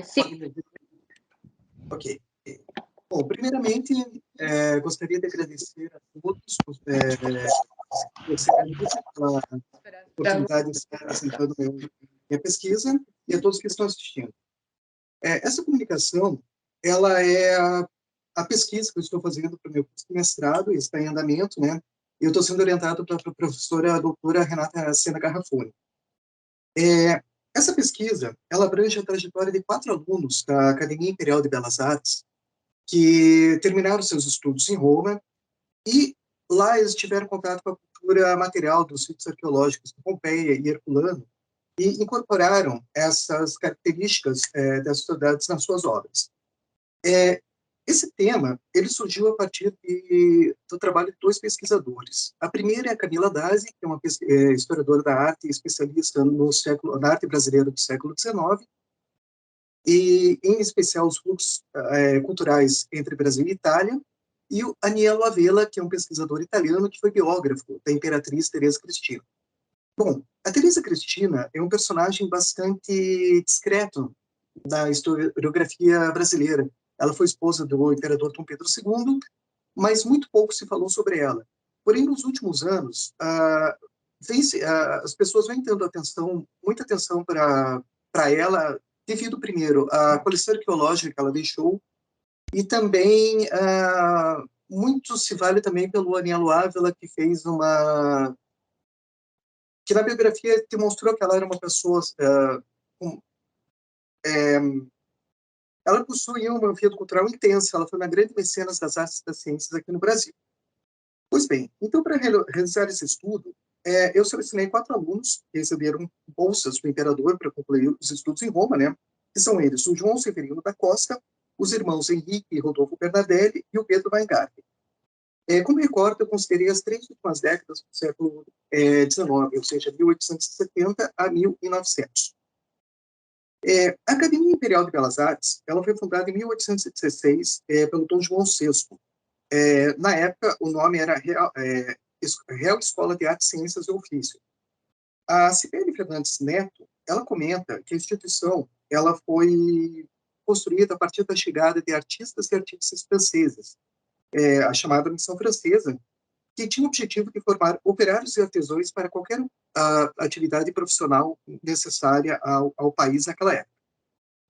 Sim. Ok. Bom, primeiramente, gostaria de agradecer a todos pela oportunidade de estar apresentando minha pesquisa e a todos que estão assistindo. Essa comunicação, ela é a pesquisa que eu estou fazendo para o meu curso de mestrado, está em andamento, né? E eu estou sendo orientado pela professora doutora Renata Sena Garrafoni. Essa pesquisa, ela abrange a trajetória de 4 alunos da Academia Imperial de Belas Artes, que terminaram seus estudos em Roma, e lá eles tiveram contato com a cultura material dos sítios arqueológicos de Pompeia e Herculano, e incorporaram essas características das sociedades nas suas obras. Esse tema ele surgiu a partir do trabalho de 2 pesquisadores. A primeira é a Camila Dazi, que é uma historiadora da arte e especialista na arte brasileira do século XIX, e em especial os fluxos culturais entre Brasil e Itália, e o Aniello Avella, que é um pesquisador italiano que foi biógrafo da imperatriz Teresa Cristina. Bom, a Teresa Cristina é um personagem bastante discreto da historiografia brasileira. Ela foi esposa do imperador Dom Pedro II, mas muito pouco se falou sobre ela. Porém, nos últimos anos, as pessoas vêm tendo muita atenção para ela, devido, primeiro, à coleção arqueológica que ela deixou, e também muito se vale também pelo Aniello Avella, que fez que na biografia demonstrou que ela era uma pessoa ela possuía uma vida cultural intensa, ela foi uma grande mecenas das artes e das ciências aqui no Brasil. Pois bem, então, para realizar esse estudo, eu selecionei 4 alunos que receberam bolsas do imperador para concluir os estudos em Roma, né? Que são eles, o João Severino da Costa, os irmãos Henrique e Rodolfo Bernardelli e o Pedro Weingarten. Como recorte, eu considerei as 3 últimas décadas do século XIX, ou seja, 1870 a 1900. A Academia Imperial de Belas Artes, ela foi fundada em 1816 pelo Dom João VI. Na época, o nome era Real Escola de Artes, Ciências e Ofício. A Cibele Fernandes Neto, ela comenta que a instituição ela foi construída a partir da chegada de artistas e artistas franceses, a chamada Missão Francesa, que tinha o objetivo de formar operários e artesãos para qualquer atividade profissional necessária ao país naquela época.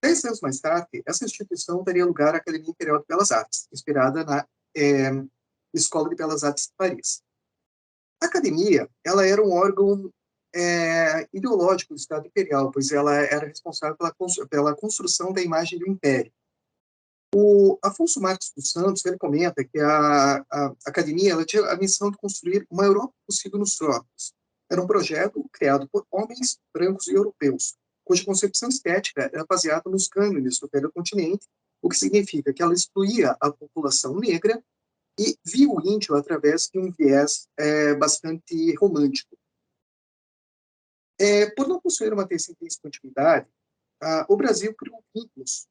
10 anos mais tarde, essa instituição daria lugar à Academia Imperial de Belas Artes, inspirada na Escola de Belas Artes de Paris. A academia, ela era um órgão ideológico do Estado Imperial, pois ela era responsável pela construção da imagem do Império. O Afonso Marques dos Santos, ele comenta que a academia ela tinha a missão de construir uma Europa possível nos trópicos. Era um projeto criado por homens brancos e europeus, cuja concepção estética era baseada nos cânones do velho continente, o que significa que ela excluía a população negra e via o índio através de um viés bastante romântico. Por não possuir uma descendência de continuidade, o Brasil criou vínculos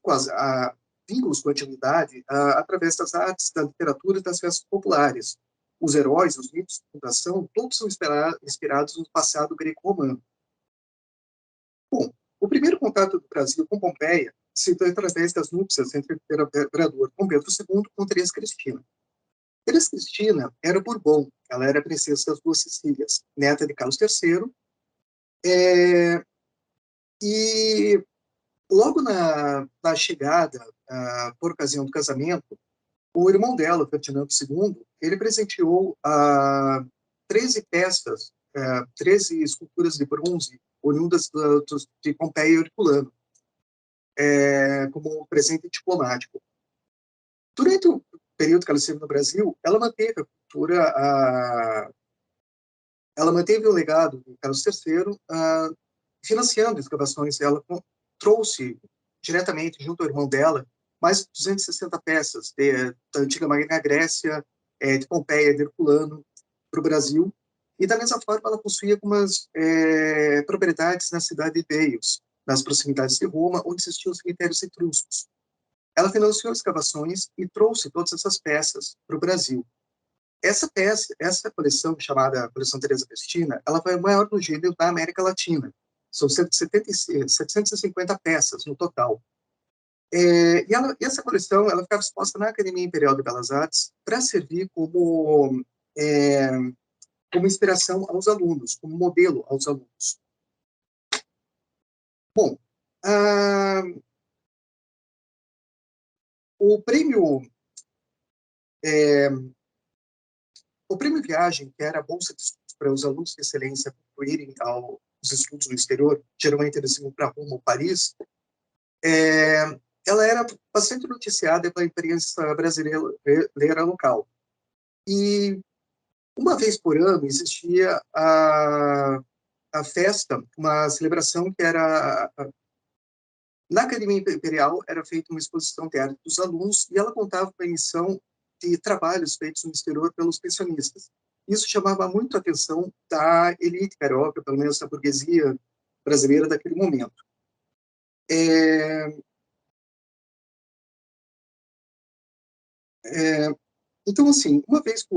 com a antiguidade através das artes, da literatura e das festas populares. Os heróis, os mitos de fundação, todos são inspirados no passado greco-romano. Bom, o primeiro contato do Brasil com Pompeia se deu através das núpcias entre o imperador Dom Pedro II com Teresa Cristina. Teresa Cristina era Bourbon, ela era princesa das Duas Sicílias, neta de Carlos III, e logo na chegada, por ocasião do casamento, o irmão dela, Ferdinando II, ele presenteou 13 peças, 13 esculturas de bronze oriundas de Pompeia e Herculano, como um presente diplomático. Durante o período que ela esteve no Brasil, ela manteve a cultura, ela manteve o legado de Carlos III, financiando escavações. Ela trouxe diretamente, junto ao irmão dela, mais de 260 peças da antiga Magna Grécia, de Pompeia, de Herculano, para o Brasil. E, da mesma forma, ela possuía algumas propriedades na cidade de Delos, nas proximidades de Roma, onde existiam os cemitérios etruscos. Ela financiou escavações e trouxe todas essas peças para o Brasil. Essa coleção, chamada Coleção Teresa Cristina, ela foi a maior do gênero da América Latina. São 750 peças no total. E essa coleção ela ficava exposta na Academia Imperial de Belas Artes para servir é, como inspiração aos alunos, como modelo aos alunos. Bom, o prêmio Viagem, que era a bolsa de estudos para os alunos de excelência concluírem os estudos no exterior, geralmente eles iam para Roma ou Paris, ela era bastante noticiada pela imprensa brasileira local. E uma vez por ano existia a festa, uma celebração que era na Academia Imperial era feita uma exposição de arte dos alunos e ela contava com a emissão de trabalhos feitos no exterior pelos pensionistas. Isso chamava muito a atenção da elite carioca, pelo menos da burguesia brasileira daquele momento. Então, assim, uma vez que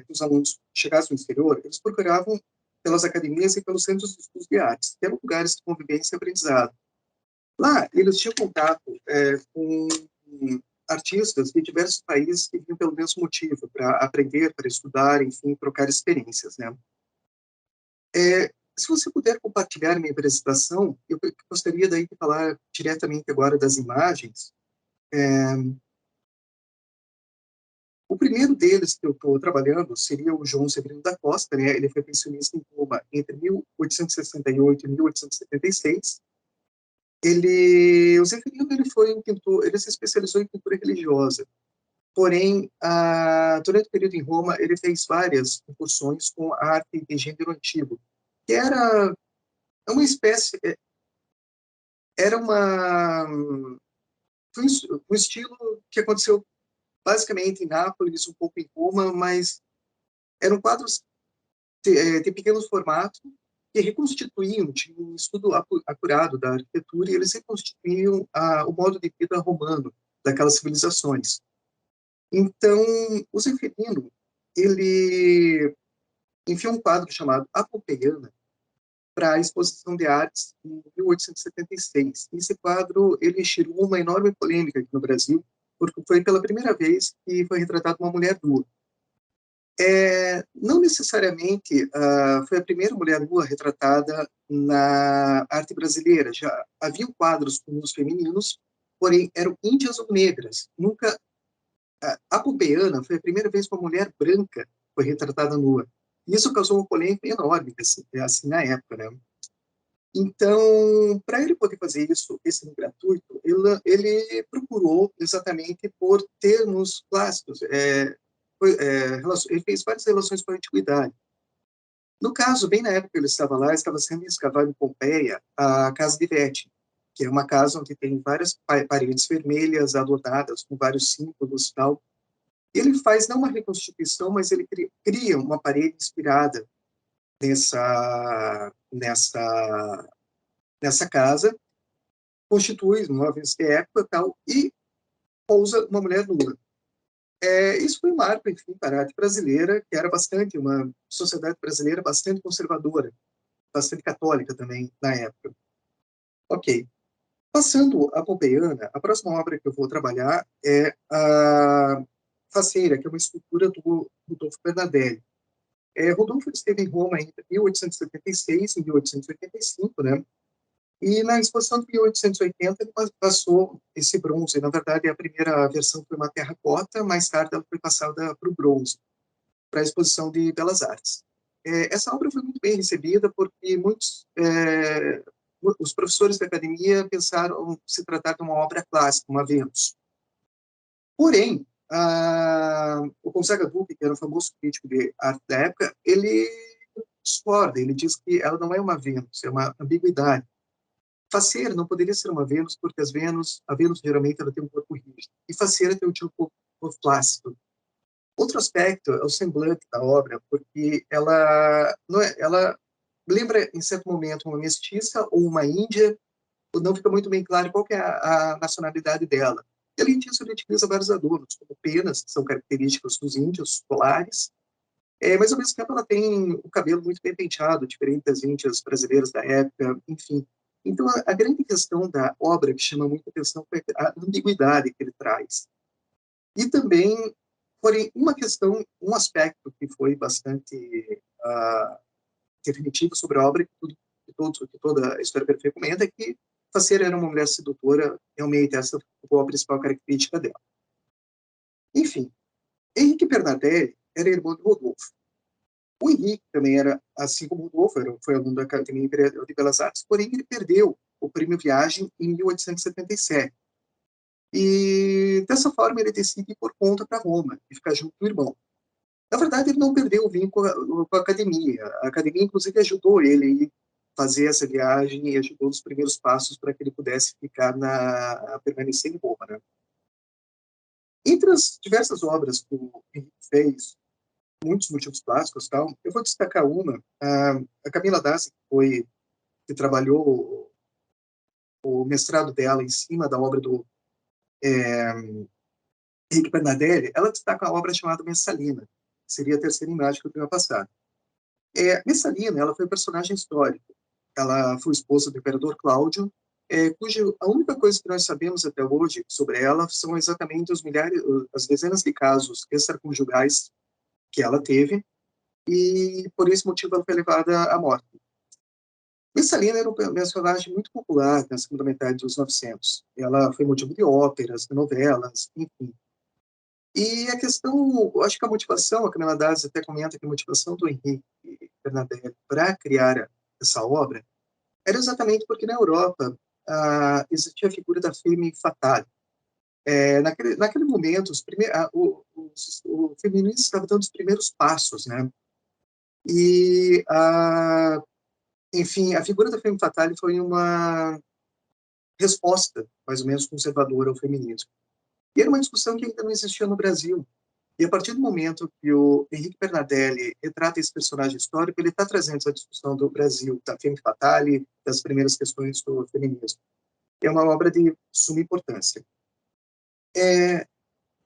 que os alunos chegassem no exterior, eles procuravam pelas academias e pelos centros de estudos de artes, que eram lugares de convivência e aprendizado. Lá, eles tinham contato com artistas de diversos países que vinham pelo mesmo motivo, para aprender, para estudar, enfim, trocar experiências, né? Se você puder compartilhar minha apresentação, eu gostaria daí de falar diretamente agora das imagens. O primeiro deles que eu estou trabalhando seria o João Severino da Costa, né? Ele foi pensionista em Roma entre 1868 e 1876. O Zeferino, ele foi um pintor, ele se especializou em pintura religiosa. Porém, durante o período em Roma, ele fez várias incursões com a arte de gênero antigo, que era uma espécie, era um estilo que aconteceu basicamente em Nápoles, um pouco em Roma, mas eram quadros de pequeno formato que reconstituíam, tinha um estudo acurado da arquitetura, e eles reconstituíam o modo de vida romano daquelas civilizações. Então, o Zeferino, ele enviou um quadro chamado A Pompeiana para a Exposição de Artes em 1876. Esse quadro, ele gerou uma enorme polêmica aqui no Brasil, porque foi pela primeira vez que foi retratada uma mulher nua. Não necessariamente foi a primeira mulher nua retratada na arte brasileira. Já haviam quadros com nus femininos, porém eram índias ou negras. Nunca a pompeiana foi a primeira vez que uma mulher branca foi retratada nua. Isso causou uma polêmica enorme assim na época, né? Então, para ele poder fazer esse gratuito, ele procurou exatamente por termos clássicos. Ele fez várias relações com a antiguidade. No caso, bem na época que ele estava lá, estava sendo escavado em Pompeia a Casa de Vete, que é uma casa onde tem várias paredes vermelhas adornadas com vários símbolos e tal. Ele faz não uma reconstituição, mas ele cria uma parede inspirada nessa casa, constitui móveis de época tal, e pousa uma mulher nua. Isso foi um marco, enfim, para a arte brasileira, que era uma sociedade brasileira bastante conservadora, bastante católica também na época. Ok. Passando a Pompeiana, a próxima obra que eu vou trabalhar é a Faceira, que é uma escultura do Rodolfo Bernadelli. Rodolfo esteve em Roma entre 1876 e 1885, né? E na exposição de 1880 ele passou esse bronze. Na verdade, a primeira versão foi uma terracota, mais tarde ela foi passada para o bronze, para a exposição de Belas Artes. Essa obra foi muito bem recebida porque os professores da academia pensaram se tratar de uma obra clássica, uma Vênus. Porém, o Gonzaga Duque, que era um famoso crítico de arte da época, ele discorda, ele diz que ela não é uma Vênus, é uma ambiguidade. Faceira não poderia ser uma Vênus, porque a Vênus geralmente ela tem um corpo rígido, e faceira tem um tipo flácido. Outro aspecto é o semblante da obra, porque ela lembra, em certo momento, uma mestiça ou uma índia, não fica muito bem claro qual que é a nacionalidade dela. E, além disso, ele utiliza vários adornos, como penas, que são características dos índios polares, Mas, ao mesmo tempo, ela tem o cabelo muito bem penteado, diferente das índias brasileiras da época, enfim. Então, a grande questão da obra que chama muita atenção foi a ambiguidade que ele traz. E também, porém, uma questão, um aspecto que foi bastante definitivo sobre a obra, que toda a história perfeita comenta, é que Faceira era uma mulher sedutora, realmente essa foi a principal característica dela. Enfim, Henrique Bernardelli era irmão de Rodolfo. O Henrique também era, assim como o Rodolfo, foi aluno da Academia Imperial de Belas Artes, porém ele perdeu o prêmio Viagem em 1877. E dessa forma ele decide ir por conta para Roma e ficar junto do irmão. Na verdade, ele não perdeu o vínculo com a academia. A academia, inclusive, ajudou ele a fazer essa viagem e ajudou nos primeiros passos para que ele pudesse permanecer em Roma, né? Entre as diversas obras que o Henrique fez, muitos motivos clássicos, tal, eu vou destacar uma, a Camila Dassi, que trabalhou o mestrado dela em cima da obra do Henrique Bernardelli, ela destaca a obra chamada Messalina, que seria a terceira imagem que eu tenho a passar. Messalina, ela foi um personagem histórico. Ela foi esposa do imperador Cláudio, cuja a única coisa que nós sabemos até hoje sobre ela são exatamente as dezenas de casos extraconjugais que ela teve, e por esse motivo ela foi levada à morte. Messalina era um personagem muito popular na segunda metade dos 900. Ela foi motivo de óperas, de novelas, enfim. E a questão, eu acho que a motivação, a Camila Dazzi até comenta que a motivação do Henrique Bernardelli para criar essa obra era exatamente porque na Europa existia a figura da femme fatale. Naquele momento, o feminismo estava dando os primeiros passos, né? E, enfim, a figura da femme fatale foi uma resposta, mais ou menos, conservadora ao feminismo. E era uma discussão que ainda não existia no Brasil. E a partir do momento que o Henrique Bernardelli retrata esse personagem histórico, ele está trazendo essa discussão do Brasil, da femme fatale, das primeiras questões do feminismo. É uma obra de suma importância. E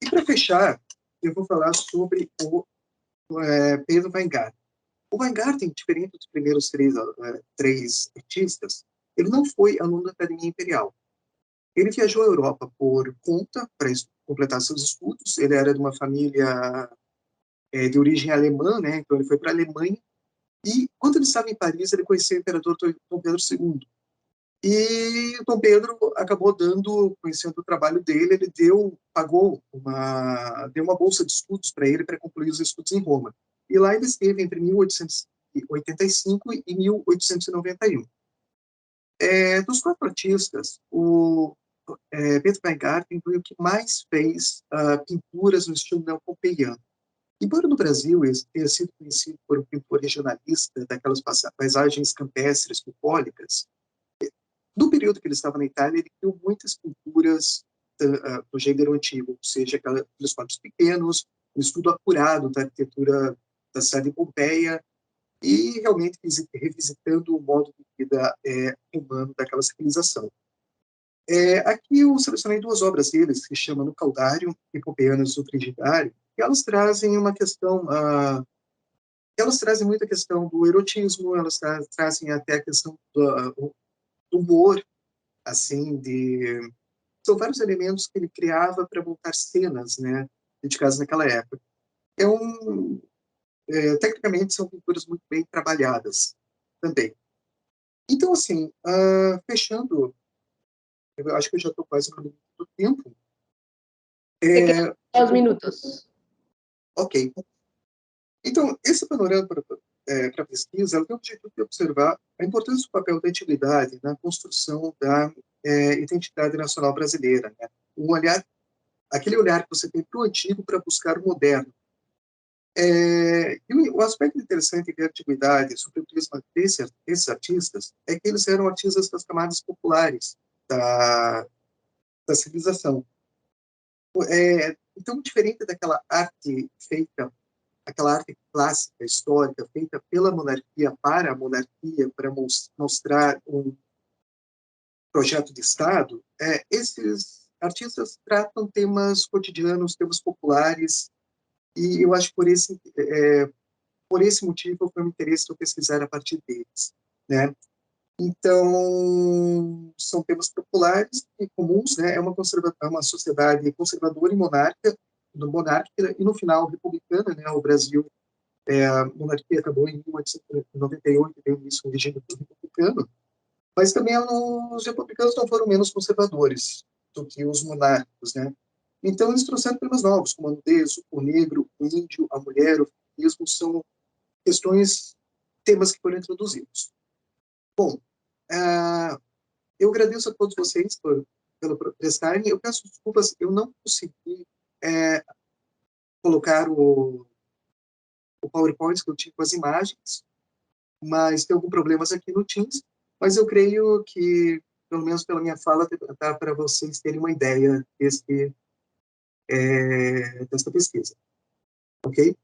para fechar, eu vou falar sobre o Pedro Weingarten. O Weingarten, diferente dos primeiros três artistas, ele não foi aluno da Academia Imperial. Ele viajou à Europa por conta para completar seus estudos. Ele era de uma família de origem alemã, né? Então ele foi para a Alemanha. E quando ele estava em Paris, ele conheceu o imperador Dom Pedro II. E Dom Pedro acabou conhecendo o trabalho dele, ele deu uma bolsa de estudos para ele para concluir os estudos em Roma. E lá ele esteve entre 1885 e 1891. Dos quatro artistas, o Pedro Weingarten foi o que mais fez pinturas no estilo neopompeiano. Embora no Brasil ele tenha sido conhecido por um pintor regionalista daquelas paisagens campestres bucólicas, no período que ele estava na Itália, ele criou muitas pinturas do gênero antigo, ou seja, aqueles quadros pequenos, um estudo acurado da arquitetura da cidade de Pompeia, e realmente revisitando o modo de vida humano daquela civilização. Aqui eu selecionei duas obras deles, que chamam No Caldário e Pompeianas do Frigidário, e elas trazem uma questão, elas trazem muita questão do erotismo, elas trazem até a questão do humor, assim, são vários elementos que ele criava para montar cenas, né, dedicadas naquela época. Tecnicamente, são pinturas muito bem trabalhadas também. Então, assim, fechando, eu acho que eu já estou quase no limite do tempo. Você quer 2 minutos. Ok. Então, esse panorama para pesquisa, ela tem o objetivo de observar a importância do papel da antiguidade na construção da identidade nacional brasileira, né? Aquele olhar que você tem para o antigo para buscar o moderno. E o aspecto interessante da antiguidade, sobretudo desses artistas, é que eles eram artistas das camadas populares da civilização. Então, diferente daquela arte feita, aquela arte clássica, histórica, feita pela monarquia, para a monarquia, para mostrar um projeto de Estado, esses artistas tratam temas cotidianos, temas populares, e eu acho que por esse por esse motivo foi um interesse eu pesquisar a partir deles, né? Então, são temas populares e comuns, né? É uma sociedade conservadora e monárquica, e no final republicana, né? O Brasil, a monarquia acabou em 1898, deu início ao regime republicano, mas também os republicanos não foram menos conservadores do que os monárquicos, né? Então, eles trouxeram temas novos, como a nudez, o negro, o índio, a mulher, o feminismo, são questões, temas que foram introduzidos. Bom, eu agradeço a todos vocês pelo prestarem. Eu peço desculpas, eu não consegui colocar o PowerPoint que eu tinha com as imagens, mas tem alguns problemas aqui no Teams, mas eu creio que, pelo menos pela minha fala, dá para vocês terem uma ideia desta pesquisa. Ok?